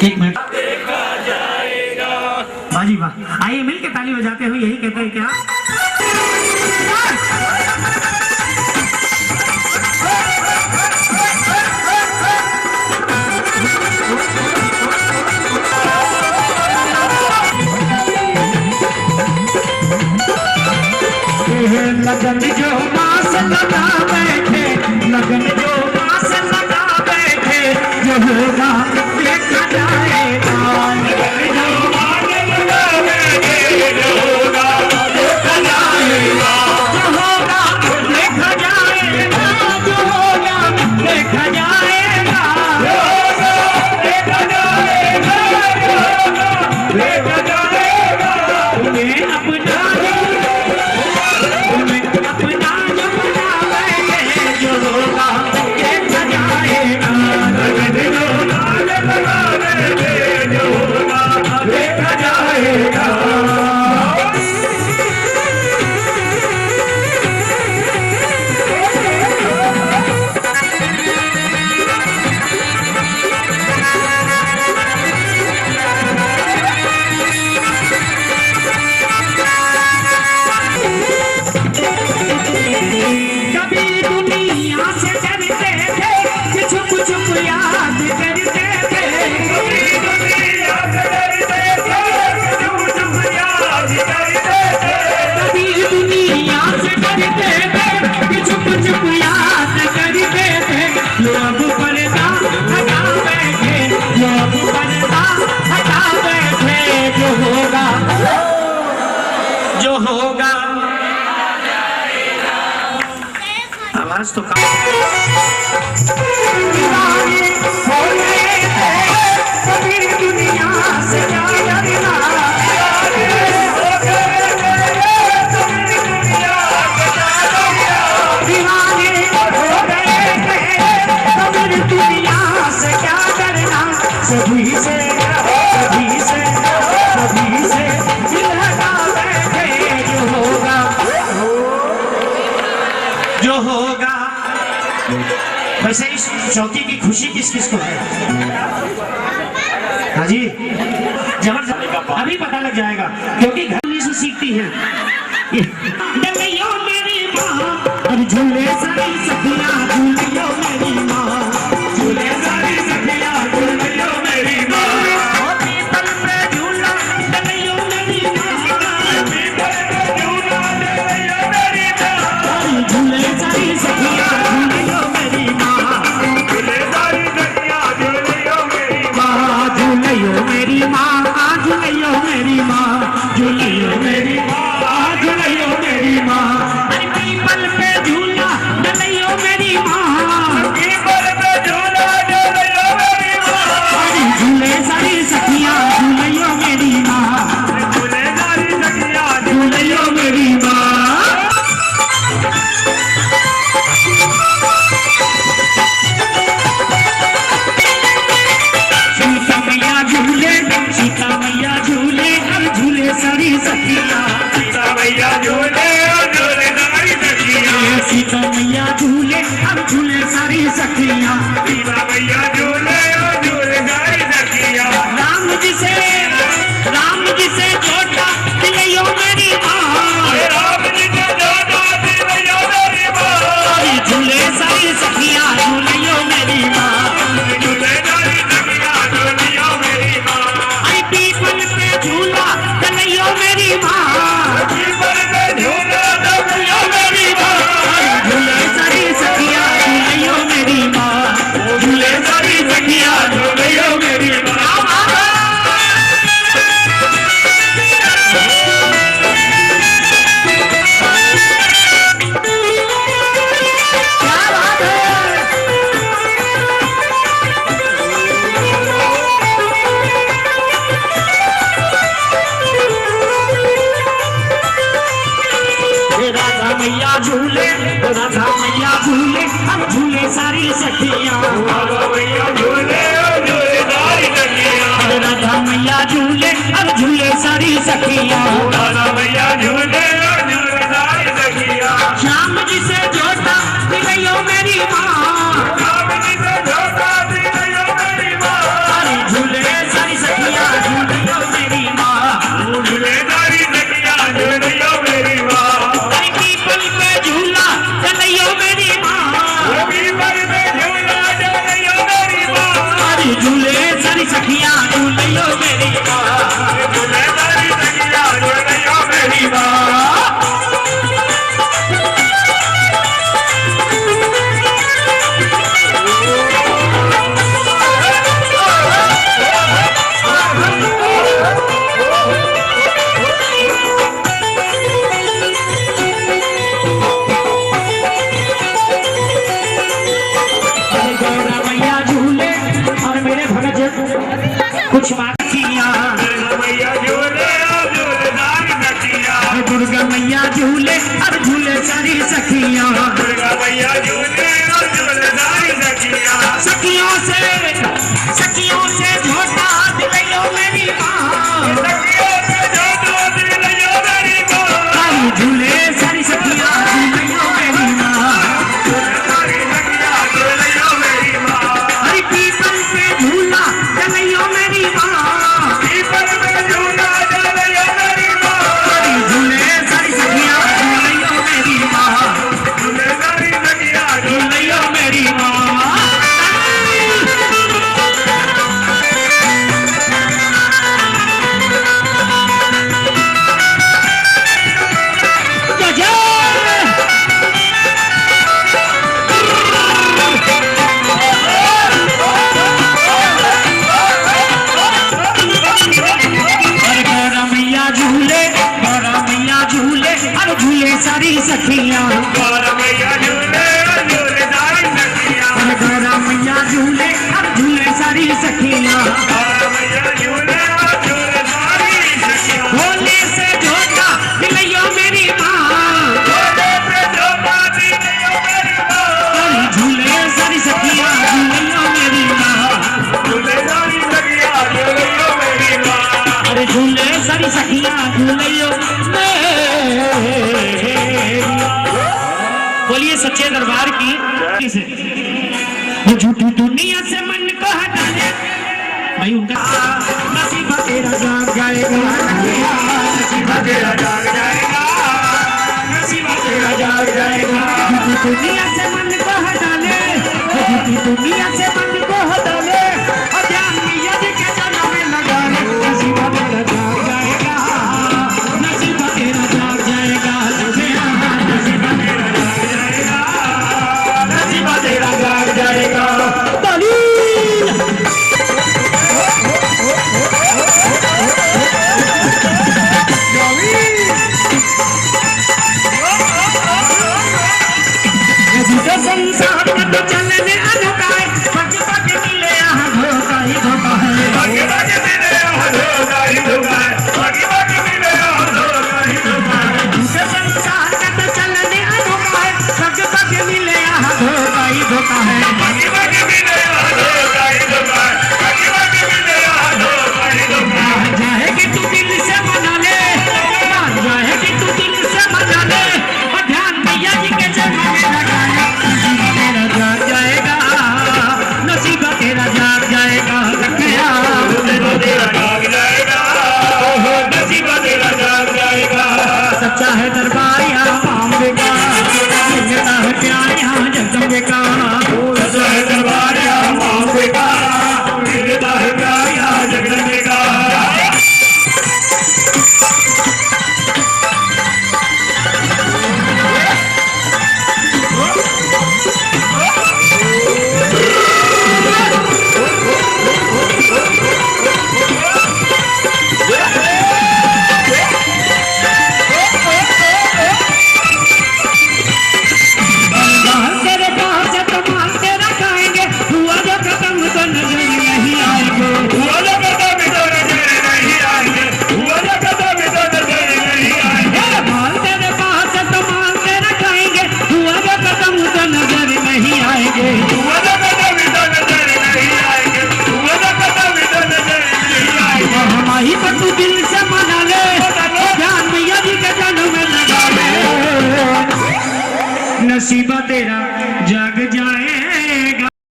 एक मिनट बाजी वाह, आइए मिलके ताली बजाते हुए यही कहते हैं क्या? लगन जो मास लगा बैठे, लगन जो मास लगा बैठे, जो होगा देखा जाएगा। लगन जो मास लगा बैठे, जो होगा देखा जाएगा। जो होगा देखा जाएगा, जो होगा देखा जाएगा। जो होगा देखा जाएगा, जो होगा देखा जाएगा। तुम्हें अपना आवाज तो दुनिया से क्या डरना, सभी से सभी से सभी से दिल लगा बैठे। जो होगा जो होगा। वैसे इस चौकी की खुशी किस किस को है? हाँ जी, जबरदस्त। अभी पता लग जाएगा क्योंकि घर में से सीखती है। मेरी माँ और झूले सारी सखियाँ, झूलियो मेरी माँ, झूले सारी सखियाँ, झूलियो मेरी माँ। पीपल पे झूला डलियो मेरी माँ, पीपल पे झूला डलियो मेरी माँ। झूले सारी सखियाँ, झूलियो मेरी माँ, झूले सारी सखियाँ, झूलियो मेरी माँ। झूलियो मेरी माँ, झूलियो मेरी माँ, झूलियो मेरी माँ, झूलियो मेरी माँ। अरे पीपल पे झूला डलियो मेरी माँ, पीपल पे झूला डलियो मेरी माँ। अरे झूले सारी सखियाँ, झूलियो मेरी माँ, झूले सारी सखियाँ, झूलियो मेरी माँ। सीता मैया झूले, सीता मैया झूले, अब झूले सारी सखियाँ। सीता मैया झूले, झूले सारी सखियाँ। सीता मैया झूले, अब झूले सारी सखियाँ। सीता मैया झूले, झूले सारी सखियाँ। राम जी से जोड़ा दिलियो मेरी माँ, राम जी से जोड़ा दिलियो मेरी माँ। झूले सारी सखियाँ, झूलियो मेरी माँ, झूले सारी सखियाँ, झूलियो मेरी माँ। अरे पीपल पे झूला डलियो मेरी माँ, पीपल पे झूला डलियो मेरी माँ। झूले सारी सखियाँ, झूलियो मेरी माँ, झूले सारी सखियाँ, झूलियो मेरी माँ। राधा मैया झूले, राधा मैया झूले, अब झूले सारी सखियाँ। राधा मैया झूले, झूले सारी सखियाँ। राधा मैया झूले, अब झूले सारी सखियाँ। राधा मैया झूले, झूले सारी सखियाँ। श्याम जी से जोड़ा दिलियो मेरी माँ, श्याम जी से जोड़ा दिलियो मेरी माँ। झूले छुपा सखियां दुर्गा मैया झूले झूलेदार सखियां दुर्गा मैया झूले और झूले सारी सखियां दुर्गा मैया झूले झूलेदार सखियां सखियों से झोटा दिलायो मेरी माँ सखियों से झोटा दिलायो मेरी माँ झूले सारी सखियां झूलियो मेरी माँ सारी सखियां झूलियो मेरी माँ हरी पीपल पे झूला दिलायो मेरी माँ पीपल में झूला झूलियो मेरी माँ झूले सारी सखियां झूलियो मेरी माँ झूलेदारी सखियां झूलियो मेरी माँ झूले सारी सखियां गौरा मैया झूले झूलेदार सखियां गौरा मैया झूले अब झूले सारी सखियां गौरा मैया झूले झूलेदारी सखियां झोले से झोटा दिलायो मेरी माँ झूले पे झोटा दिलायो मेरी माँ झूले सारी सखियां झूलियो मेरी माँ झूलेदारी सखियां झूलियो मेरी माँ अरे झूले सारी सखियां झूलियो बोलिए सच्चे दरबार की से वो झूठी दुनिया से मन को हटा ले भाई उनका नसीब तेरा जाग जाएगा नसीब तेरा जाग जाएगा नसीब तेरा जाग जाएगा झूठी दुनिया से मन को हटा ले झूठी दुनिया से